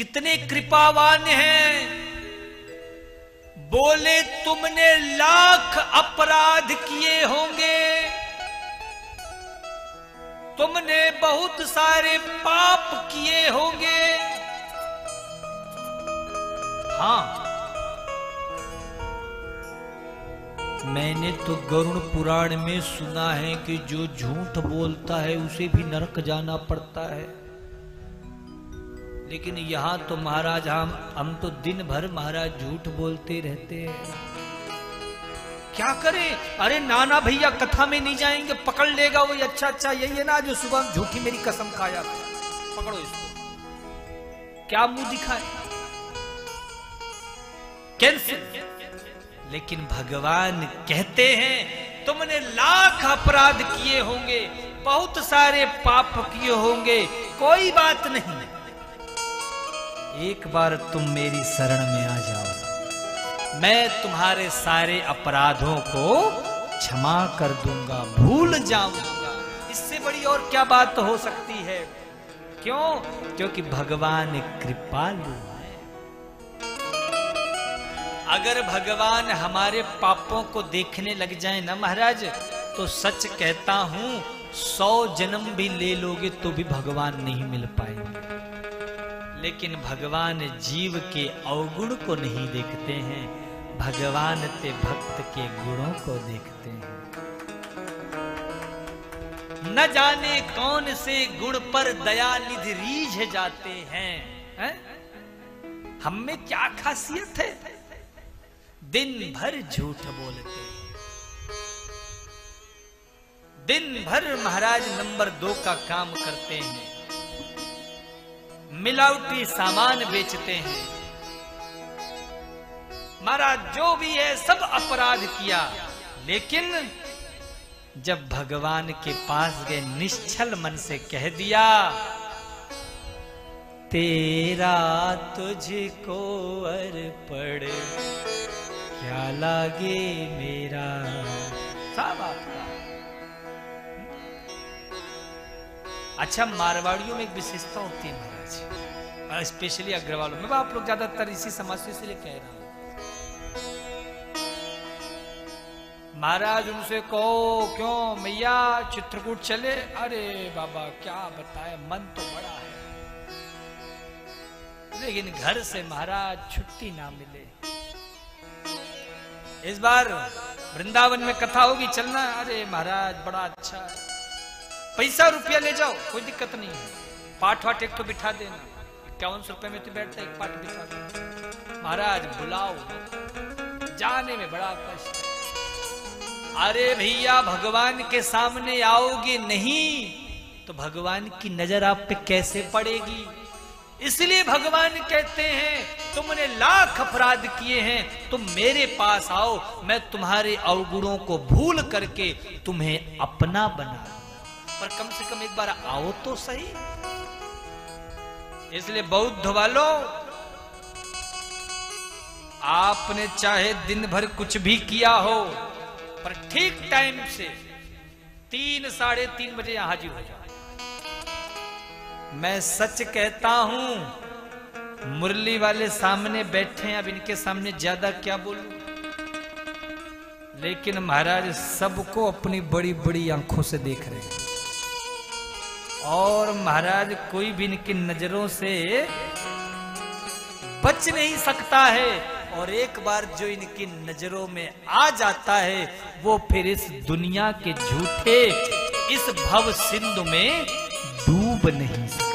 कितने कृपावान हैं। बोले तुमने लाख अपराध किए होंगे, तुमने बहुत सारे पाप किए होंगे। हाँ, मैंने तो गरुड़ पुराण में सुना है कि जो झूठ बोलता है उसे भी नरक जाना पड़ता है। लेकिन यहां तो महाराज हम तो दिन भर महाराज झूठ बोलते रहते हैं। क्या करें? अरे नाना भैया कथा में नहीं जाएंगे, पकड़ लेगा वो। अच्छा अच्छा, यही है ना जो सुबह झूठी मेरी कसम खाया, पकड़ो इसको। क्या मुंह दिखाए, कैंसिल। लेकिन भगवान कहते हैं तुमने लाख अपराध किए होंगे, बहुत सारे पाप किए होंगे, कोई बात नहीं, एक बार तुम मेरी शरण में आ जाओ, मैं तुम्हारे सारे अपराधों को क्षमा कर दूंगा, भूल जाऊंगा। इससे बड़ी और क्या बात हो सकती है? क्यों? क्योंकि भगवान कृपालु है। अगर भगवान हमारे पापों को देखने लग जाए ना महाराज, तो सच कहता हूं 100 जन्म भी ले लोगे तो भी भगवान नहीं मिल पाएंगे। लेकिन भगवान जीव के अवगुण को नहीं देखते हैं, भगवान ते भक्त के गुणों को देखते हैं। न जाने कौन से गुण पर दया निधि रीझ जाते हैं, हैं? हम में क्या खासियत है? दिन भर झूठ बोलते हैं, दिन भर महाराज नंबर 2 का काम करते हैं, मिलावटी सामान बेचते हैं। महाराज जो भी है सब अपराध किया, लेकिन जब भगवान के पास गए निश्चल मन से कह दिया, तेरा तुझको अर्पण क्या लागे मेरा। सब आपका। अच्छा, मारवाड़ियों में एक विशेषता होती है महाराज, स्पेशली अग्रवालों में, आप लोग ज्यादातर इसी समाज से इसलिए कह रहा हूं। महाराज उनसे कहो क्यों मैया चित्रकूट चले? अरे बाबा क्या बताए, मन तो बड़ा है, लेकिन घर से महाराज छुट्टी ना मिले। इस बार वृंदावन में कथा होगी, चलना? अरे महाराज बड़ा अच्छा है, पैसा रुपया ले जाओ, कोई दिक्कत नहीं है, पाठ वाट एक तो बिठा देना, 51 रुपए में तो बैठता है, एक पाठ बिठा देना। महाराज बुलाओ, जाने में बड़ा कष्ट। अरे भैया भगवान के सामने आओगे नहीं तो भगवान की नजर आप पे कैसे पड़ेगी? इसलिए भगवान कहते हैं तुमने लाख अपराध किए हैं, तुम मेरे पास आओ, मैं तुम्हारे अवगुणों को भूल करके तुम्हें अपना बना, पर कम से कम एक बार आओ तो सही। इसलिए बौद्ध वालों, आपने चाहे दिन भर कुछ भी किया हो, पर ठीक टाइम से 3 साढ़े 3 बजे यहां हाजिर हो जाओ। मैं सच कहता हूं, मुरली वाले सामने बैठे हैं, अब इनके सामने ज्यादा क्या बोलूं, लेकिन महाराज सबको अपनी बड़ी बड़ी आंखों से देख रहे हैं, और महाराज कोई भी इनकी नजरों से बच नहीं सकता है, और एक बार जो इनकी नजरों में आ जाता है वो फिर इस दुनिया के झूठे इस भव सिंधु में डूब नहीं सकता।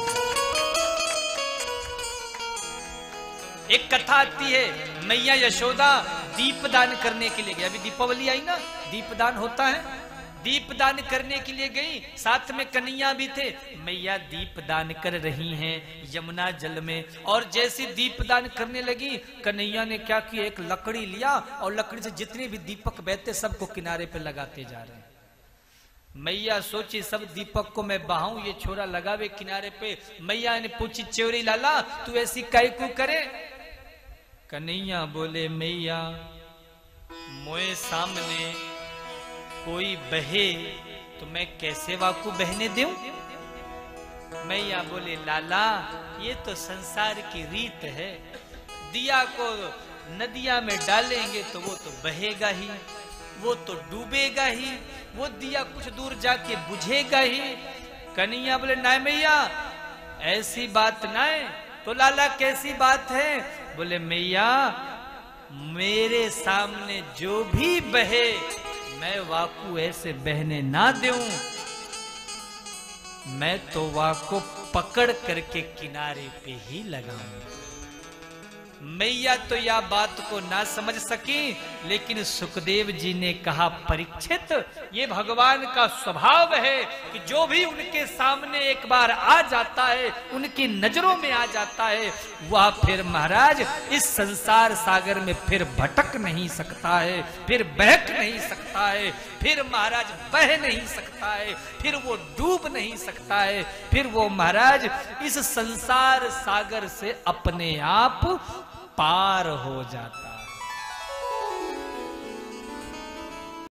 एक कथा आती है, मैया यशोदा दीपदान करने के लिए गई, अभी दीपावली आई ना, दीपदान होता है, दीपदान करने के लिए गई, साथ में कन्हैया भी थे। मैया दीपदान कर रही हैं यमुना जल में, और जैसे दीपदान करने लगी, कन्हैया ने क्या किया, एक लकड़ी लिया और लकड़ी से जितने भी दीपक बहते सबको किनारे पे लगाते जा रहे हैं। मैया सोची सब दीपक को मैं बहाऊं, ये छोरा लगावे किनारे पे। मैया ने पूछी, चोरी लाला तू ऐसी काहे को करे? कन्हैया बोले, मैया मोए सामने कोई बहे तो मैं कैसे वाकू बहने दूं? मैया बोले, लाला ये तो संसार की रीत है, दिया को नदिया में डालेंगे तो वो तो बहेगा ही, वो तो डूबेगा ही, वो दिया कुछ दूर जाके बुझेगा ही। कन्हैया बोले ना मैया ऐसी बात ना है। तो लाला कैसी बात है? बोले मैया मेरे सामने जो भी बहे मैं वाकू ऐसे बहने ना दूं, मैं तो वाको पकड़ करके किनारे पे ही लगाऊं। मैया तो यह बात को ना समझ सकी, लेकिन सुखदेव जी ने कहा परीक्षित ये भगवान का स्वभाव है कि जो भी उनके सामने एक बार आ जाता है, उनकी नजरों में आ जाता है, वह फिर महाराज इस संसार सागर में फिर भटक नहीं सकता है, फिर बहक नहीं सकता है, फिर महाराज बह नहीं सकता है, फिर वो डूब नहीं सकता है, फिर वो महाराज इस संसार सागर से अपने आप पार हो जाता है।